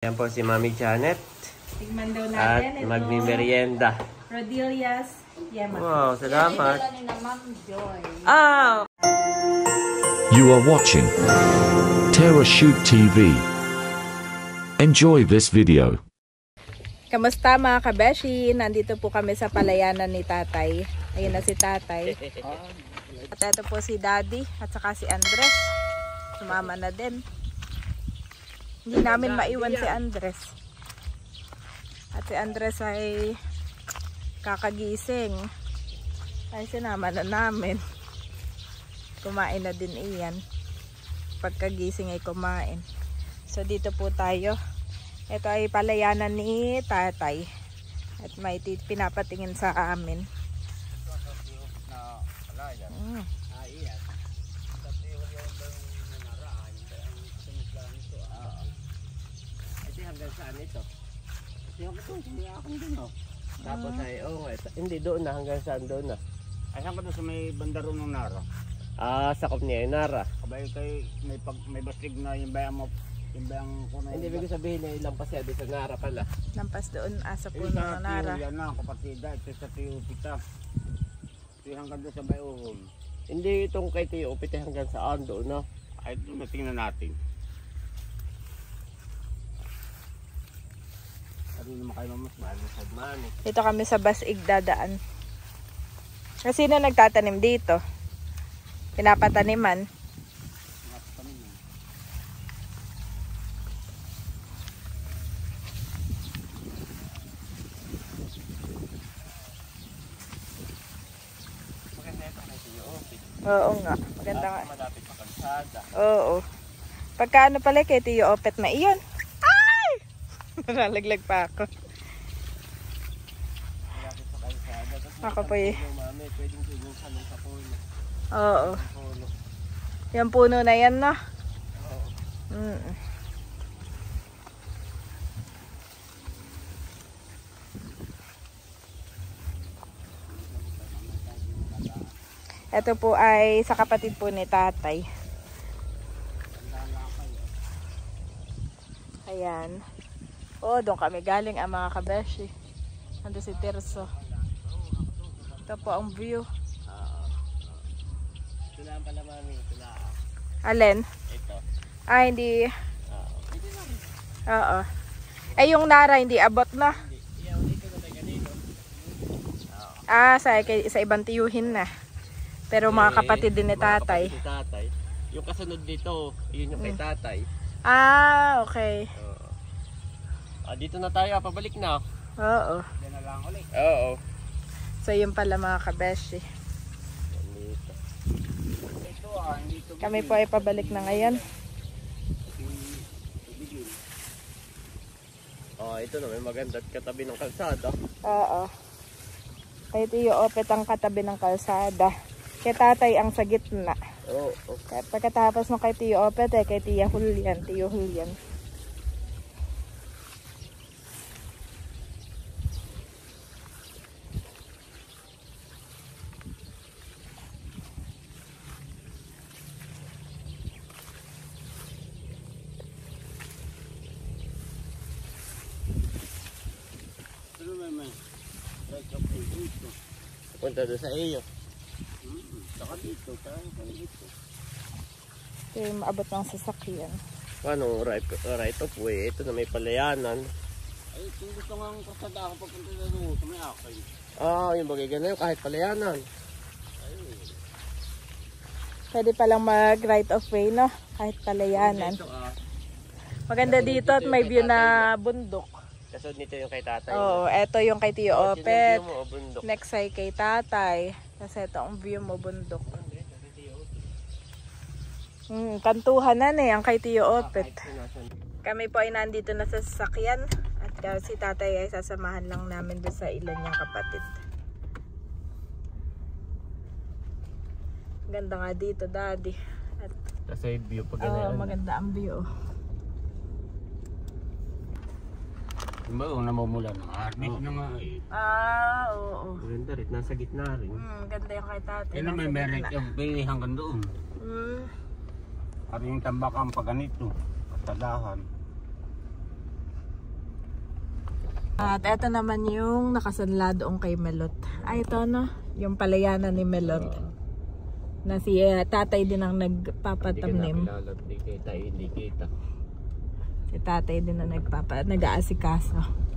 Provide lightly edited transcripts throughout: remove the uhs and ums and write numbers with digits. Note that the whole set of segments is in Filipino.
Yan po si Mami Janet. Tigman daw natin. At magmimerienda. Rodillas. Yemas. Wow, salamat. Oh! You are watching Terra Shoot TV. Enjoy this video. Kamusta mga kabeshi? Nandito po kami sa palayanan ni Tatay. Ayun na si Tatay. At ito po si Daddy at saka si Andres. Sumama na din. Hindi namin maiwan si Andres. At si Andres ay kakagising. Ay sinama na namin. Kumain na din iyan. Pagkagising ay kumain. So dito po tayo. Ito ay palayanan ni Tatay. At may pinapatingin sa amin. Hanggang saan ito? Tapos ay, hindi doon na, hanggang saan doon na. Ay, saan ka doon sa may bandaro ng Nara? Sakop niya yung Nara. Kabay kay may bastig na yung bayang mo, yung bayang kuna. Hindi ibig sabihin na ilampas yan sa Nara pala. Lampas doon, sa puno ng Nara. Yan na, kapatida, ito sa Tiyo Pita. Ito hanggang doon sa Bayuhon. Hindi itong kay Tiyo Pita hanggang saan doon na. Ay, doon na tingnan natin. Dito kami sa Basig dadaan. Kasi sino nagtatanim dito? Pinapataniman. Maganda ito kay Tiyo Opit. Oo nga, maganda nga. Malapit sa kalsada. Oo. Pagka ano pala kay Tiyo Opet na iyon. Ay! Nalaglag pa ako. Ako po eh. Oo. Yung puno na yan na. Ito po ay sa kapatid po ni Tatay. Ayan. Oh, doon kami galing ang mga kabeshi. Ando si Tirso. Ito po ang view. Tulaan pala Mami, tulaan. Alin? Ito. Hindi. Oo. Eh yung Nara hindi abot na. Dito na tayo ganito. Sa ibang tiyuhin na. Pero mga kapatid din ni Tatay. Kapatid ni Tatay. Yung kasunod dito, yun yung kay Tatay. Okay. Dito na tayo, pabalik na. Oo. Yan na lang ulit. Oo. So yun pala mga kabeshi. Dito. Kami po ay pabalik na ngayon. Ito na, may maganda at katabi ng kalsada. Oo. Kay Tiyo Opet ang katabi ng kalsada. Kay Tatay ang sa gitna. Oo. At pagkatapos ng kay Tiyo Opet kay Tiyo Julian. Punta doon sa iyo. Saka dito, dito. Ito yung maabot ng sasakyan. Paano right of way? Ito na may palayanan. Ay, kung gusto nga ang kasada ako papunta na doon, sa may akay. Yung bagay ganun, kahit palayanan. Pwede palang mag right of way, no? Kahit palayanan. Maganda dito at may view na bundok. Kasunod nito yung kay Tatay. Oo, eto yung kay Tiyo Opet. Bundok. Next ay kay Tatay. Kasi ito ang view mo bundok. Kantuhan na ang kay Tiyo Opet. Kami po ay nandito na sa sasakyan. At si Tatay ay sasamahan lang namin doon sa ilan niyang kapatid. Ganda nga dito, Daddy. At, kasi view pag ganyan. maganda ang view. Diba yung namumula ng arbit na nga eh. Oo. Maganda rin, nasa gitna rin. Ganda yung kay Tatay. Yan na may merit yung pili hanggang doon. At yung tambakang pag ganito, kasadahan. At eto naman yung nakasanla doon kay Melot. Ay, ito no, yung palayanan ni Melot. Na si tatay din ang nagpapatamnim. Hindi kita. Si tatay din ang nag-aasikaso.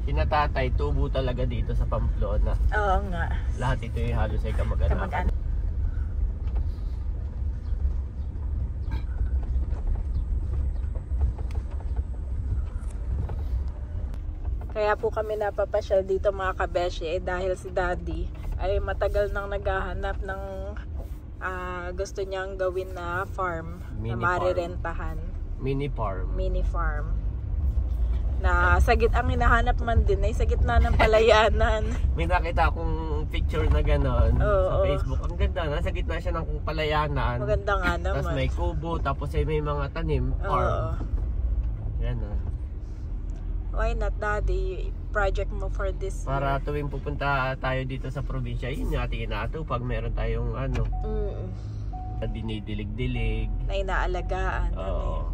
Sinatatay, tubo talaga dito sa Pamplona. Oo nga. Lahat ito yung halos ay kamag-anak. Kaya po kami napapasyal dito mga kabeshi dahil si Daddy ay matagal nang naghahanap ng gusto niyang gawin na farm na marirentahan. Mini farm. Mini farm. Na ang hinahanap man din ay sa gitna ng palayanan. May nakita akong picture na gano'n sa Oo. Facebook. Ang ganda, nasa gitna siya ng palayanan. Maganda nga naman. Tapos may kubo, tapos ay may mga tanim, farm. Yan o. Why not, Daddy? Project mo for this Para tuwing pupunta tayo dito sa probinsya, yun yung ating inaatupag. Meron tayong dinidilig-dilig. na inaalagaan. Oo.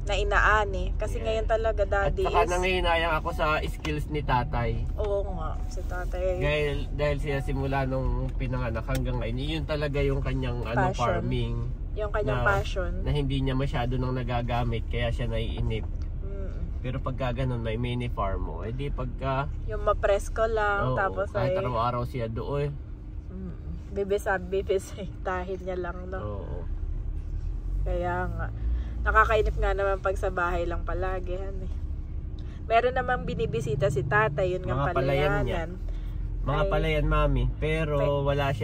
Na inaani. Kasi ngayon talaga, Daddy, At saka nangihinayang ako sa skills ni tatay. Oo nga, si tatay. Dahil siya simula nung pinanganak hanggang ngayon, yun talaga yung kanyang Passion. farming. Yung kanyang passion. Na hindi niya masyado nang nagagamit, kaya siya naiinip. Pero pagka ganun, may mini farm mo. Eh di pagka... Yung mapresko lang, tapos kahit ay... araw-araw siya doon. Bibisitahin niya lang, no? Oo. Kaya nga. Nakakainip nga naman pag sa bahay lang palagi. Meron namang binibisita si tatay, yun nga palayanan. Mga palayan, mami. Pero wala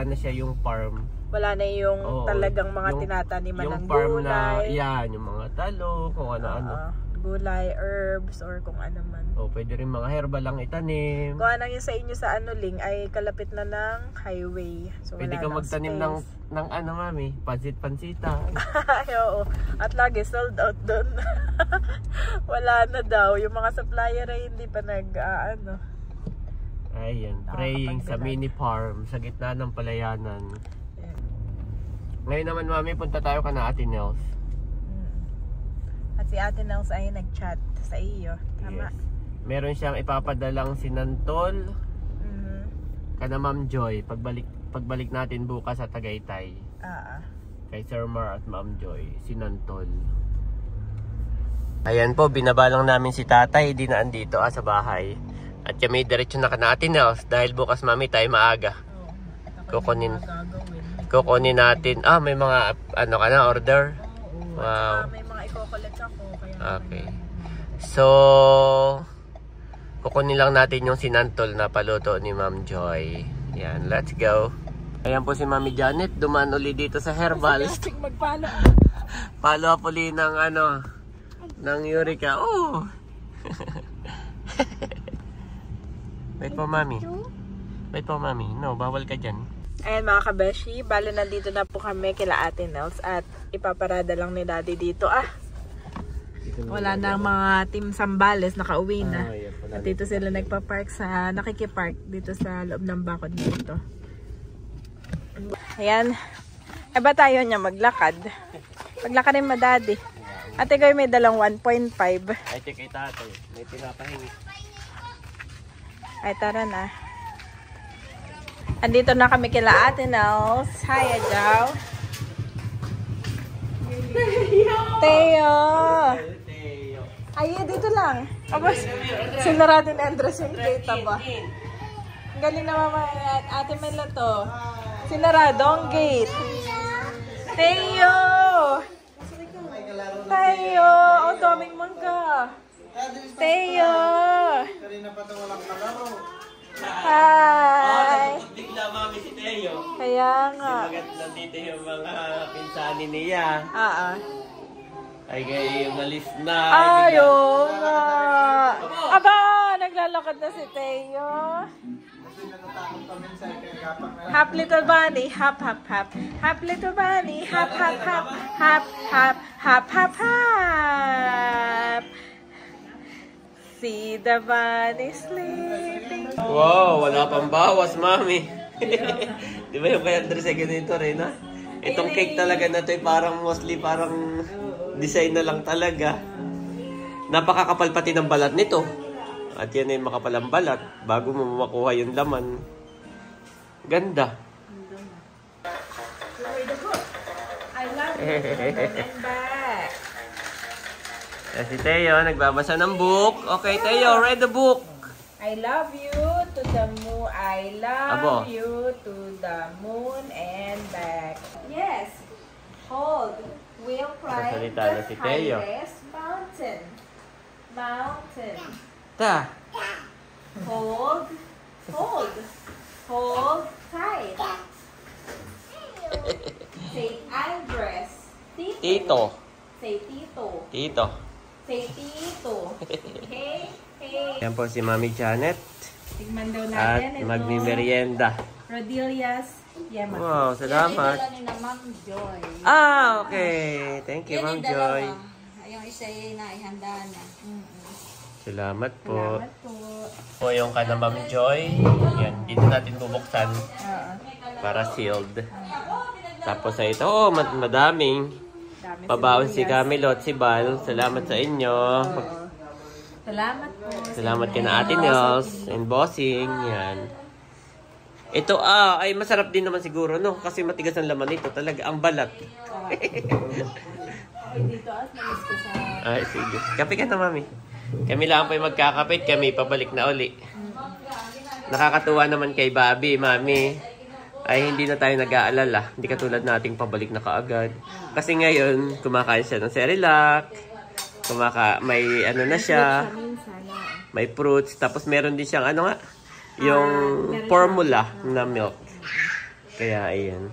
na siya yung farm. Wala na yung talagang mga tinataniman ng yung farm gulay. Na, yung mga talo, kung ano-ano. Gulay, herbs, or kung ano man. Pwede rin mga herbal lang itanim. Kung ano yung sa inyo sa Ling ay kalapit na ng highway. So, Pwede ka magtanim ng ano, mami, pansit-pansita. Oo. At lagi sold out doon. Wala na daw. Yung mga supplier ay hindi pa Ayan, praying sa mini farm sa gitna ng palayanan. Ngayon naman, mami, punta tayo ka na Ate Nels. At si Ate Nels ay nag-chat sa iyo. Tama? Yes. Meron siyang ipapadalang sinantol kana Ma'am Joy pagbalik natin bukas sa Tagaytay. Kay Sir Mar at Ma'am Joy, sinantol. Ayan po, binabalang namin si tatay, di na andito sa bahay. At kami diretso na kana Ate Nels dahil bukas, mami, tayo maaga. Kukunin natin. May mga order. Wow. May mga i-collect ako. Okay. So, kukunin lang natin yung sinantol na paluto ni Ma'am Joy. Yan, let's go. Ayan po si Mami Janet, dumaan uli dito sa herbal. Follow up uli ng ng Eureka. Oh! Wait po, Mami. Wait po, Mami. No, bawal ka dyan. Ayan mga kabeshi, bale nandito na po kami kila Ate Nels at ipaparada lang ni Daddy dito. Wala na ang mga team Sambales, nakauwi na. At dito sila nagpa-park nakikipark dito sa loob ng bakod dito. Ayan. Ba tayo niya maglakad? Maglakad rin Daddy. Ate ko may dalang 1.5. Ay, kay tatay. May pinapahingi. Ay, tara na. Andito na kami kila Ate Nels. Hi, Ajaw. Teo! Ay, dito lang. Abas, sinarado ni Andres yung gate ba? Ang galing na mama Ate Mela to. Sinarado ang gate. Teo! Teo! Ang daming mangga. Teo! Hi! Bigla, mami, si Teo. Kaya nga. Nandito yung mga pinsani niya. Ay, kayo malis na. Ayaw nga. Aba, naglalakad na si Teo. Hop little bunny, hop hop hop. Hop little bunny, hop hop hop. Hop hop hop hop hop. See the bunny sleeping. Wow, wala pang bawas, mami. Di ba yung kay Andres ay ganito rin, ha? Itong cake talaga na to parang mostly parang design na lang talaga. Napakakapal pati ng balat nito. At yan ay makapal ang balat bago mo makuha yung laman. Ganda. I love you. And back. Si Teo, nagbabasa ng book. Okay, Teo, read the book. I love you to the moon. I love you to the moon and back. Yes. Hold. We'll climb Sasalita na the si Teo. highest mountain. Mountain. Ta. Hold. Hold. Hold tight. Say Andres. Tito. Say Tito. Tito. Say Tito. Hey. Hey. Yan po si Mami Janet. Tigman daw At natin ito. magmimerienda. Rodillas. Yema. Wow, salamat. Yan ni na Ma'am Joy. Ah, okay. Thank you, Ma'am Joy. Yung isa ay naihanda na. Salamat po. Salamat po. Po yung kana Ma'am Joy. Yan, dito natin bubuksan Oo. para sealed. Tapos sa ito, madaming. Dami Pabaon si sibuyas. Camilo at si Bal. Salamat sa inyo. Salamat po. Salamat kina Ate Nels and Bossing. Yan. Ito ay masarap din naman siguro, no? Kasi matigas ang laman nito. Talaga, ang balat. Okay, dito at namis ko sa... Ay, sige. Kape ka na, Mami. Kami lang po yung magkakapit. Kami pabalik na uli. Nakakatuwa naman kay Bobby, Mami. Ay, hindi na tayo nag-aalala. Hindi katulad nating pabalik na kaagad. Kasi ngayon, kumakain siya ng Cerelac. May ano na siya. May fruits. Tapos meron din siyang ano nga. Yung formula na milk. Kaya, ayan.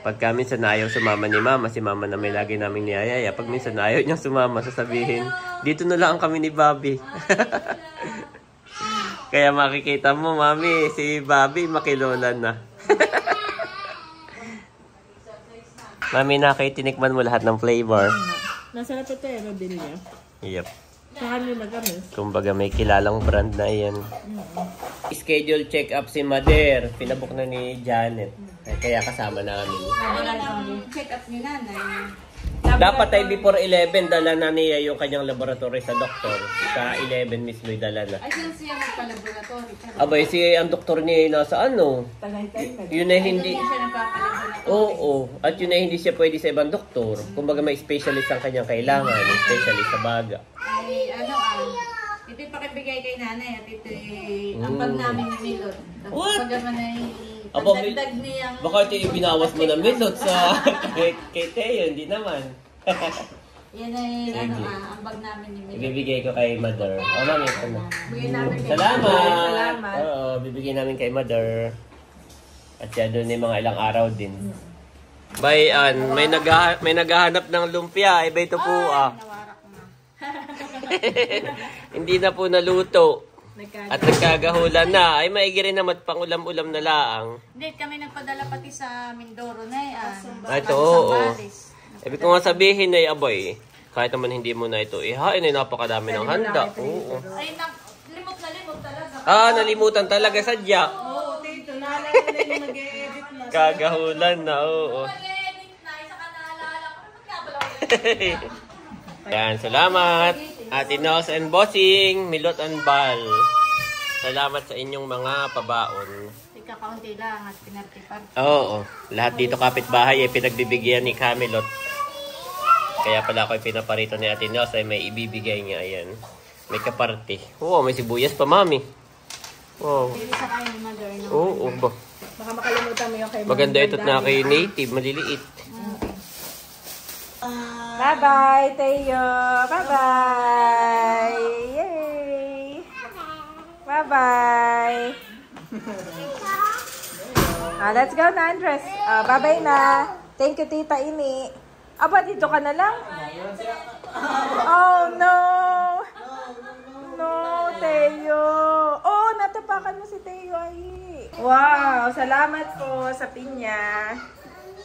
Pagka minsan na ayaw sumama ni Mama, si Mama na may lagi naming niyayaya. Pag minsan na ayaw niyang sumama, sasabihin, dito na lang kami ni Bobby. Kaya makikita mo, Mami, si Bobby makilolan na. Mami, tinikman mo lahat ng flavor. Nasarap ito eh, Rodilya. Yep. Sa kami magamis. Kumbaga may kilalang brand na yan. Schedule check-up si Mader. Pinabook na ni Janet. Kaya kasama namin. Wala nang check up ni nanay. Dapat ay before 11, dala na niya yung kanyang laboratory sa doktor. Sa 11 mismo yung dala na. Ay, saan siya nagpa-laboratory? Abay, ang doktor niya nasa ano? Yun ay hindi... Hindi siya nagpapa-laboratory. Oo. At yun ay hindi siya pwede sa ibang doktor. Kumbaga may specialist ang kanyang kailangan. May specialist sa baga. Ay, ito yung pakibigay kay nanay at ito yung ambag namin ni Milot. What? Pag naman ay Aba, pagdagdag niyang... Baka ito yung binawas mo ng milot sa kay Teo. Hindi naman. Yan ay ambag namin ni Milot. Ibibigay ko kay Mother. O, Mami, ano? Bigyan namin kay Salamat! Salamat. Oo, bibigyan namin kay Mother. At siya doon ay mga ilang araw din. Bayan, may naghahanap ng lumpia. Iba ito po, nawarak na. Hindi na po naluto. At nagkagahulan na. Ay, maigi rin naman pang-ulam-ulam na laang. Hindi, kami nagpadala pati sa Mindoro na Ito, oo. Ibig ko nga sabihin ay, aboy, kahit naman hindi mo na ito ihain, ay napakadami ng handa. Oo. Ay, limot na limot talaga. Nalimutan talaga sadya. Oo, Tito. Naalala na yung mag-e-edit na. Kagahulan na, oo. Mag-edit na, isa ka naalala ko. Ba't nga pala Yan, salamat. Ate Nels and Bossing, Milot and Bal. Salamat sa inyong mga pabaon. Ika-county lang at pinarti-party. Oo, lahat dito kapitbahay ay pinagbibigyan ni Camilot. Kaya pala ako pinaparito ni Ate Nels ay may ibibigay niya. Ayan, may kaparte. Oo, may sibuyas pa, Mami. Wow. Pili sa kayo ni Mother. Oo, ba. Baka makalimutan mo yung kay Ma'am Maganda ito't na Daddy. kay native, maliliit. Bye-bye, Teo. Bye-bye. Yay. Bye-bye. Let's go na, Andres. Bye-bye na. Thank you, Tita Ini. Aba, dito ka na lang? Oh, no. No, Teo. Oh, natapakan mo si Teo. Ay. Wow, salamat po sa pinya.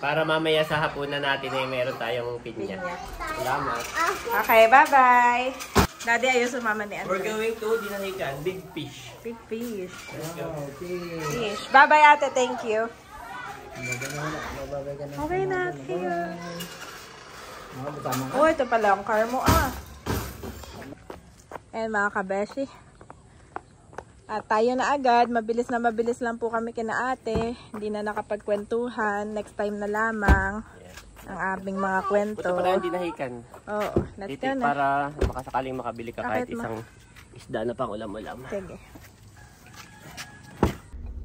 Para mamaya sa hapunan natin ay meron tayong pinya. Salamat. Okay, bye-bye. Daddy, ayaw sumama ni We're Andres. going to Dinahican, Big Fish. Big fish. Let's go. Fish. Bye-bye, ate. Thank you. Okay na, here. Oh, ito pala ang car mo, Ayan mga kabeshi. At tayo na agad. Mabilis lang po kami kina ate. Hindi na nakapagkwentuhan. Next time na lamang ang aming mga kwento. Buti pala hindi nahikan. Oo, let's go na. Para baka sakaling makabili ka kahit Bakit, isang isda na pang ulam-ulam. Sige.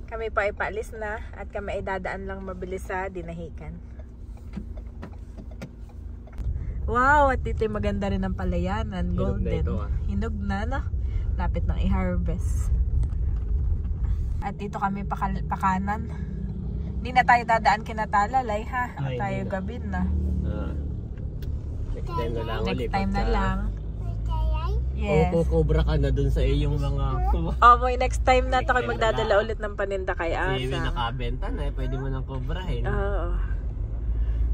Kami pa ipaalis na at kami ay dadaan lang mabilis sa dinahikan. Wow, at dito maganda rin ang palayanan. Hinog na Golden. ito, Hinog na, no? Lapit ng i-harvest. At dito kami pakanan. Hindi na tayo dadaan kinatalalay, ha? Ay, Tayo hindi na. gabin na. Next time na lang Next ulit. time na lang. Yes. Kukobra ka na dun sa iyong mga... Next time na tayo magdadala ulit ng paninda kay Kasi may Asa. nakabenta na pwede mo nang kobrahin. Oo.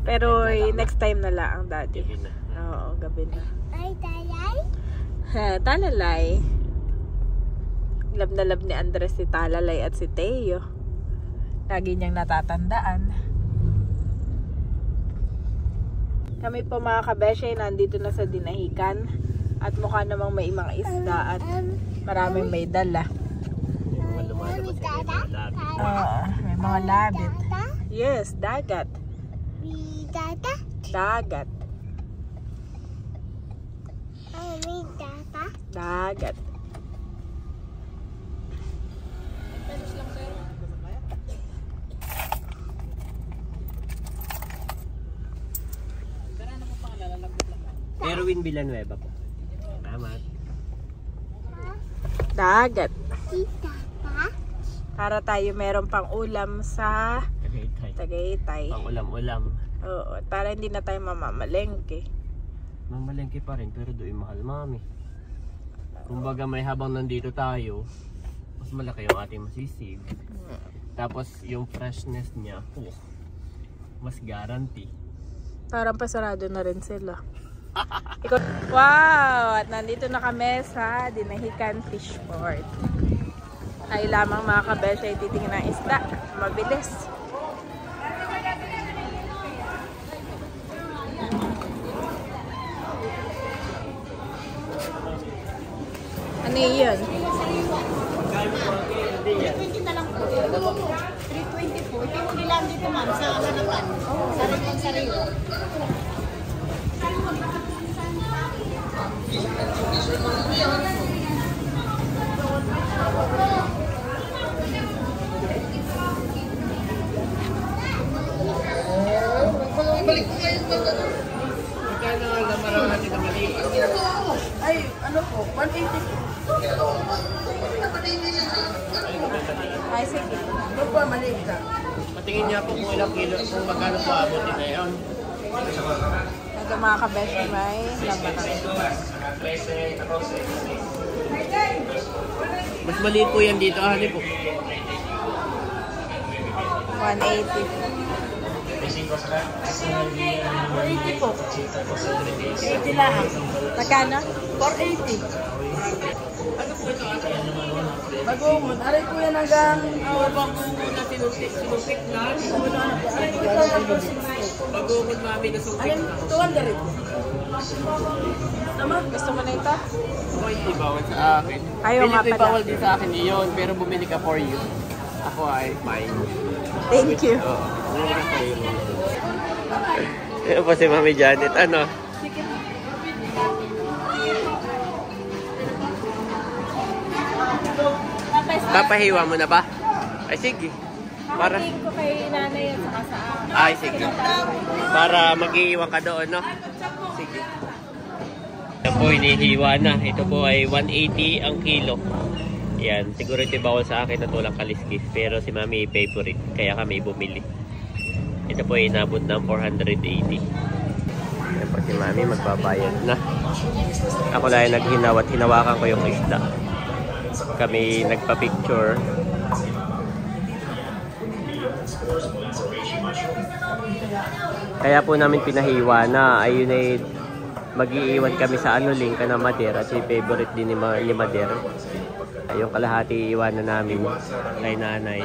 Pero next time na lang, daddy. Gabi na. Oo, gabi na. Ay, talalay? Talalay. Love na love ni Andres si Talalay at si Teo. Lagi niyang natatandaan. Kami po mga kabeshe, nandito na sa dinahikan. At mukha namang may mga isda at maraming may dala. May mga lumalabas sa mga labit. May mga labit. Yes, dagat. Dagat. Dagat. Erwin Villanueva po. Salamat. Dagat. Para tayo meron pang ulam sa Tagaytay. Pang ulam-ulam. Oo, para hindi na tayo mamamalengke. Mamalengke pa rin pero doon mahal mami. Kumbaga may habang nandito tayo, mas malaki yung ating masisig. Tapos yung freshness niya, mas guarantee. Parang pasarado na rin sila. Wow! At nandito na kami sa Dinahican Fish Port. Tayo lamang mga kabesya ay titingin ng isda. Mabilis. Ano yun? 320 na lang po. 320 po. Ito yung ulilan dito ma'am sa hanapan. Sariwang sariwa. Ay, ano po? 180 po. Ay, sige. Ano po, maliit ka? Patingin niya po kung ilang kilo, kung magkano po abutin na yun. Ito mga kabesya may laman. Mas maliit po yan dito, ahali po. 180. 480 po. 80 lang. Magkano? 480. Bagumon. Aray ko yan hanggang... Bagumod na sinupik na. Bagumod mami na supik na. 200. Tama? Gusto mo na ito? Ako hindi bawal sa akin. Ayaw nga Pilipin pala. bawal din sa akin iyon, pero bumili ka for you. Ako ay fine. Thank you. Oo, bumili ka for you. Yan po si Mami Janet. Ano? Papahiwa mo na ba? Ay sige. Para Tingin ko kay nanay at saka sa akin. ay sige. Para mag-iiwan ka doon, no? Sige. Ito po hinihiwa na. Ito po ay 180 ang kilo. Yan, siguro ito bawal sa akin na tulang kaliskis. Pero si Mami favorite, kaya kami bumili. Ito po ay inabot ng 480. Yan po si Mami magbabayad na. Ako lang naghinaw at hinawakan ko yung isda. Kami nagpa-picture. Kaya po namin pinahiwa na. Ayun ay mag-iiwan kami sa Anuling ka na Mader. At yung favorite din ni Mader. Yung kalahati iiwan na namin kay nanay.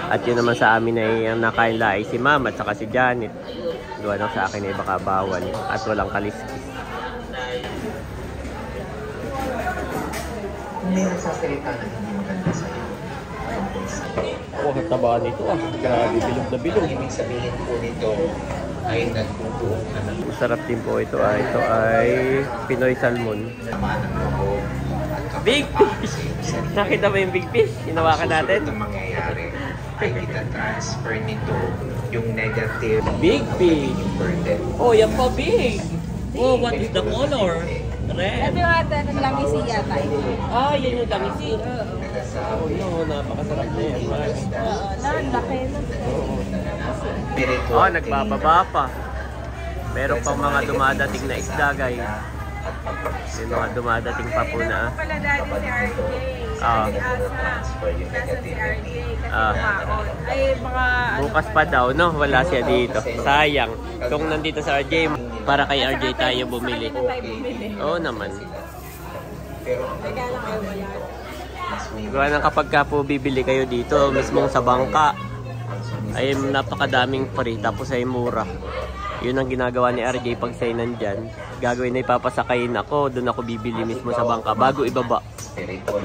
At yun naman sa amin ay ang nakaila ay si Ma'am at saka si Janet. Gawa lang sa akin ay baka bawal at walang kaliskis. May nagsasalita na hindi maganda sa'yo. Oh, ang taba nito ah. Grabe, bilog na bilog. Ibig sabihin po nito ay nagbubuong ka ng Masarap din po ito ah. Ito ay Pinoy Salmon. sama ng loob. Big fish! Nakita mo yung big fish? Hinawakan natin. Itong mangyayari ay kita-transfer nito yung negative Big fish! yung burden. Oh, yan pa big! Oh, what is the color? Red. Ito yung ata ng lamisi yata. Ah, yan yung lamisi. Oh, no, napakasarap na yan. Laki na. Oh, nagbababa pa. Meron pang mga dumadating na isda, guys. May mga dumadating pa po na. Pala dati si RJ. Ah. Nasa si RJ. Ah. Ay, mga Bukas pa daw, no? Wala siya dito. Sayang. Kung nandito sa RJ, para kay RJ tayo bumili. Oo naman. Gawa ng kapag ka po bibili kayo dito, mismong sa bangka, ay napakadaming free, tapos ay mura. Yun ang ginagawa ni RJ pag sa'yo nandyan. Gagawin na ipapasakayin ako, doon ako bibili mismo sa bangka bago ibaba.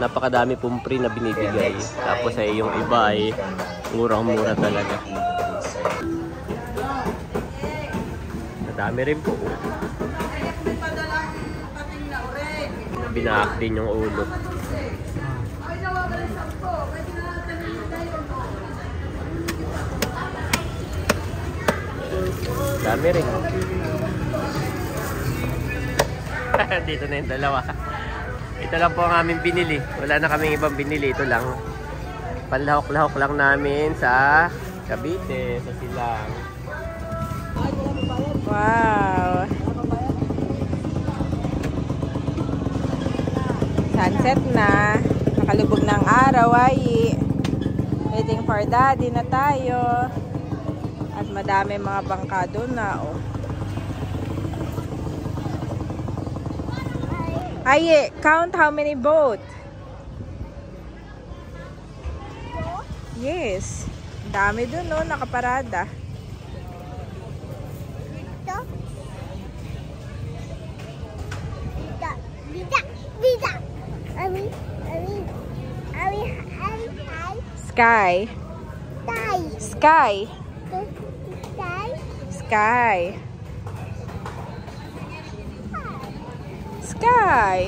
Napakadami pong free na binibigay. Tapos ay yung iba ay murang-mura talaga. Madami rin po. Binaak din yung ulo. Dami rin. Dito na yung dalawa. Ito lang po ang aming binili. Wala na kaming ibang binili. Ito lang. Panlahok-lahok lang namin sa Cavite, sa Silang. wow. Sunset na. Nakalubog ng araw ay. Waiting for daddy na tayo. At madami mga bangka doon na. Oh. Ay, count how many boat? Yes. Dami doon, no? Nakaparada. Sky. Sky. Sky. Sky.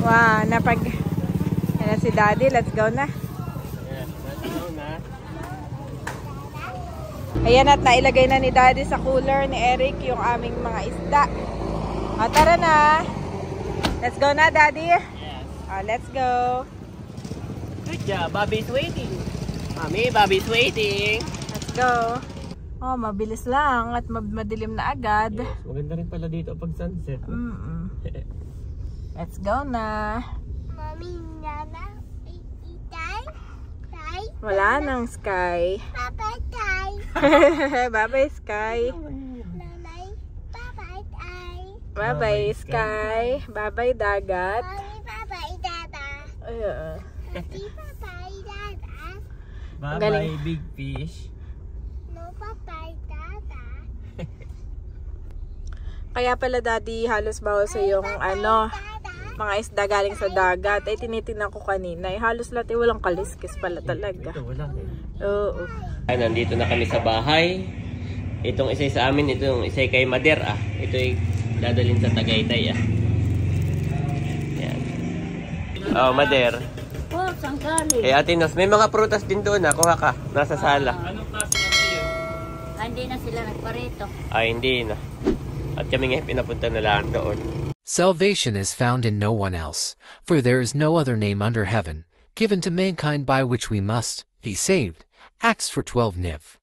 Wow, Yan na si Daddy, let's go na. Ayan at nailagay na ni Daddy sa cooler ni Eric yung aming mga isda. O, tara na. Let's go na, Daddy. Yes. Let's go. Good job, Bobby's waiting. Mami, Bobby's waiting. Let's go. Oh, mabilis lang at madilim na agad. Yes, maganda rin pala dito pag sunset. Let's go na. Mami, Nana, Itay, Tay. Wala nang sky. Papa, Tay. Bye-bye, sky. Nanay, Papa, Tay. Bye-bye, sky. Bye-bye, dagat. Mami, Papa, Dada. Mami, Papa, Dada. Bye-bye, Galing. big fish. No, Papa, Dada. Kaya pala, Daddy, halos bawal sa yung mga isda galing sa dagat. Ay, tinitingnan ko kanina. Halos lahat walang kaliskis pala talaga. Ito, wala rin. Oo. Ay, nandito na kami sa bahay. Itong isa sa amin, itong isa kay Mader ah. Ito ay dadalhin sa Tagaytay ah. Yan. Oh, Mader. Oh, sangkali. Eh, Ate Nos, may mga prutas din doon ah. Kuha ka. Nasa sala. Hindi na sila nagparito. Ay, hindi na. At kami nga pinapunta na lang doon. Salvation is found in no one else, for there is no other name under heaven, given to mankind by which we must be saved. Acts 4:12 Niv.